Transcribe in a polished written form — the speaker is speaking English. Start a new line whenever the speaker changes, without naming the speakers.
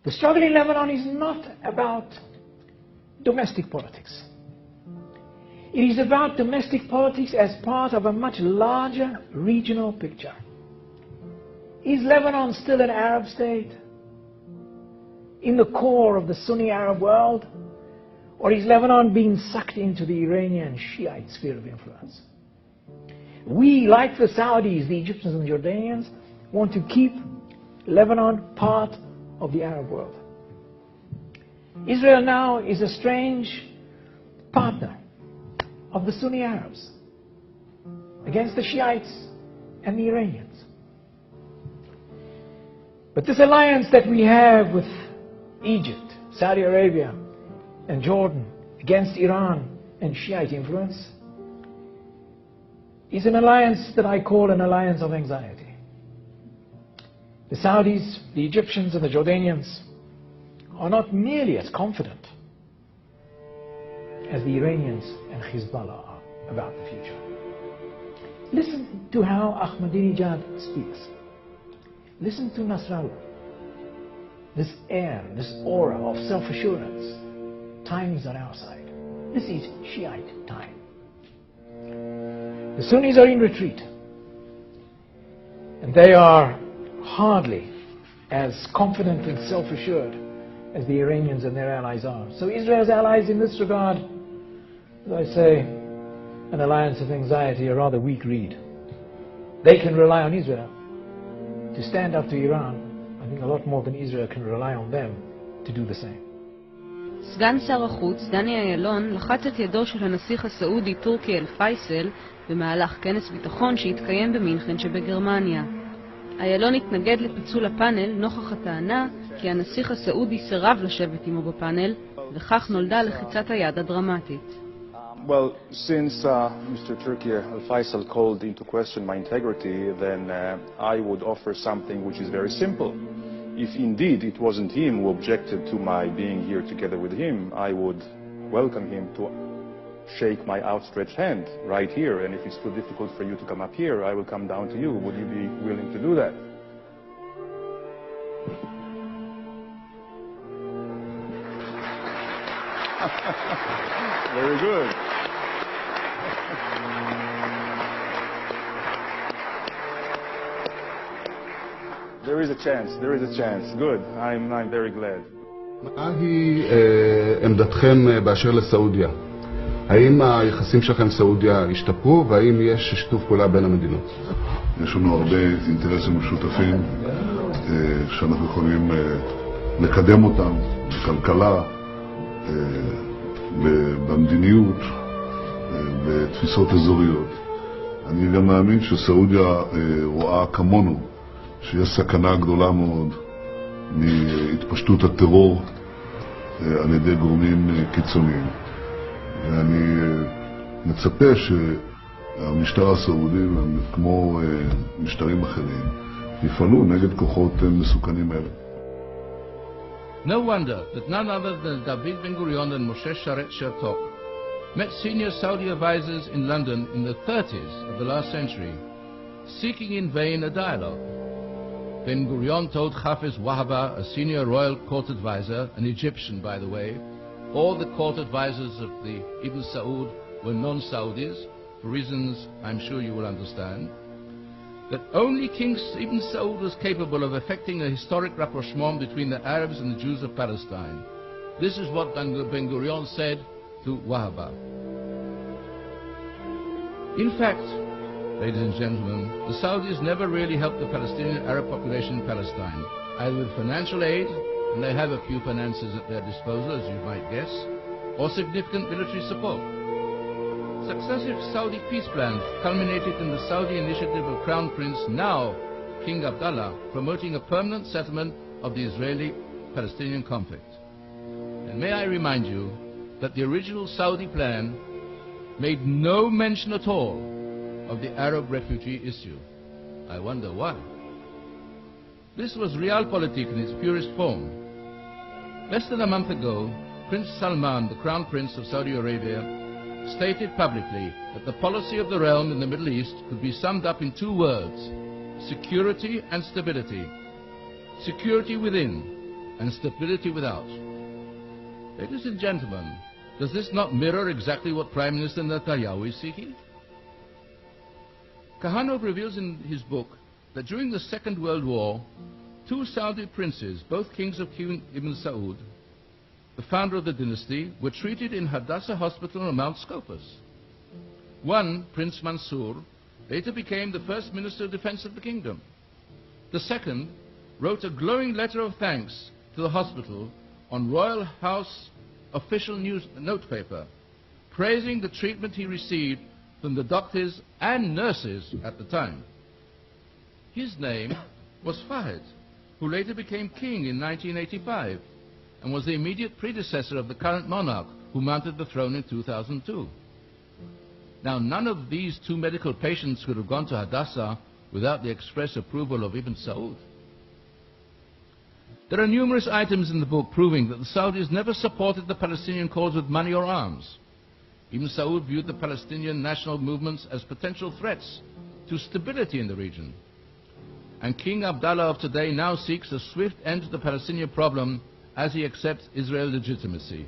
The struggle in Lebanon is not about domestic politics. It is about domestic politics as part of a much larger regional picture. Is Lebanon still an Arab state in the core of the Sunni Arab world? Or is Lebanon being sucked into the Iranian Shiite sphere of influence? We, like the Saudis, the Egyptians and the Jordanians, want to keep Lebanon part of the Arab world. Israel now is a strange partner of the Sunni Arabs against the Shiites and the Iranians. But this alliance that we have with Egypt, Saudi Arabia, and Jordan against Iran and Shiite influence is an alliance that I call an alliance of anxiety. The Saudis, the Egyptians and the Jordanians are not nearly as confident as the Iranians and Hezbollah are about the future. Listen to how Ahmadinejad speaks. Listen to Nasrallah. This air, this aura of self-assurance. Time is on our side. This is Shiite time. The Sunnis are in retreat. And they are hardly as confident and self-assured as the Iranians and their allies are. So Israel's allies in this regard, as I say, an alliance of anxiety, a rather weak reed. They can rely on Israel to stand up to Iran. I think a lot more than Israel can rely on them to do the same.
סגן שר החוץ דני אילון לחץ את ידו של הנסיך הסעודי טורקי אל-פייסל במהלך כנס ביטחון שהתקיים במינכן שבגרמניה. אילון התנגד לפיצול הפאנל נוכח הטענה כי הנסיך הסעודי סירב לשבת עמו בפאנל, וכך נולדה לחיצת היד הדרמטית.
Well, since Mr. Turki Al-Faisal called into question my integrity, then I would offer something which is very simple. If indeed it wasn't him who objected to my being here together with him, I would welcome him to shake my outstretched hand right here. And if it's too difficult for you to come up here, I will come down to you. Would you be willing to do that? Very good. There is a chance. There is a chance. Good. I'm very glad.
מהי עמדתכם באשר לסעודיה? האם היחסים שלכם עם סעודיה השתפרו, והאם יש שיתוף פעולה בין המדינות?
יש לנו הרבה אינטרסים משותפים שאנחנו יכולים לקדם אותם בכלכלה, במדיניות, בתפיסות אזוריות. אני גם מאמין שסעודיה רואה כמונו שיש סכנה גדולה מאוד מהתפשטות הטרור על ידי גורמים קיצוניים. ואני מצפה שהמשטר הסעודי, כמו משטרים אחרים, יפעלו נגד כוחות מסוכנים אלה.
No wonder that none other than David Ben-Gurion and Moshe Sharet Chertok met senior Saudi advisors in London in the 30s of the last century, seeking in vain a dialogue. Ben-Gurion told Hafiz Wahaba, a senior royal court advisor, an Egyptian by the way, all the court advisors of the Ibn Saud were non-Saudis, for reasons I'm sure you will understand, that only King Ibn Saud was capable of effecting a historic rapprochement between the Arabs and the Jews of Palestine. This is what Ben-Gurion said to Wahaba. In fact, ladies and gentlemen, the Saudis never really helped the Palestinian Arab population in Palestine, either with financial aid, and they have a few finances at their disposal, as you might guess, or significant military support. Successive Saudi peace plans culminated in the Saudi initiative of Crown Prince, now King Abdullah, promoting a permanent settlement of the Israeli-Palestinian conflict. And may I remind you that the original Saudi plan made no mention at all of the Arab refugee issue. I wonder why. This was realpolitik in its purest form. Less than a month ago, Prince Salman, the Crown Prince of Saudi Arabia, stated publicly that the policy of the realm in the Middle East could be summed up in two words: security and stability. Security within and stability without. Ladies and gentlemen, does this not mirror exactly what Prime Minister Netanyahu is seeking? Kahanov reveals in his book that during the Second World War, two Saudi princes, both kings of King Ibn Saud, the founder of the dynasty, were treated in Hadassah Hospital on Mount Scopus. One, Prince Mansour, later became the first Minister of Defense of the kingdom. The second wrote a glowing letter of thanks to the hospital on Royal House official news notepaper, praising the treatment he received from the doctors and nurses at the time. His name was Fahd, who later became king in 1985 and was the immediate predecessor of the current monarch who mounted the throne in 2002. Now, none of these two medical patients could have gone to Hadassah without the express approval of Ibn Saud. There are numerous items in the book proving that the Saudis never supported the Palestinian cause with money or arms. Ibn Saud viewed the Palestinian national movements as potential threats to stability in the region. And King Abdallah of today now seeks a swift end to the Palestinian problem as he accepts Israel's legitimacy.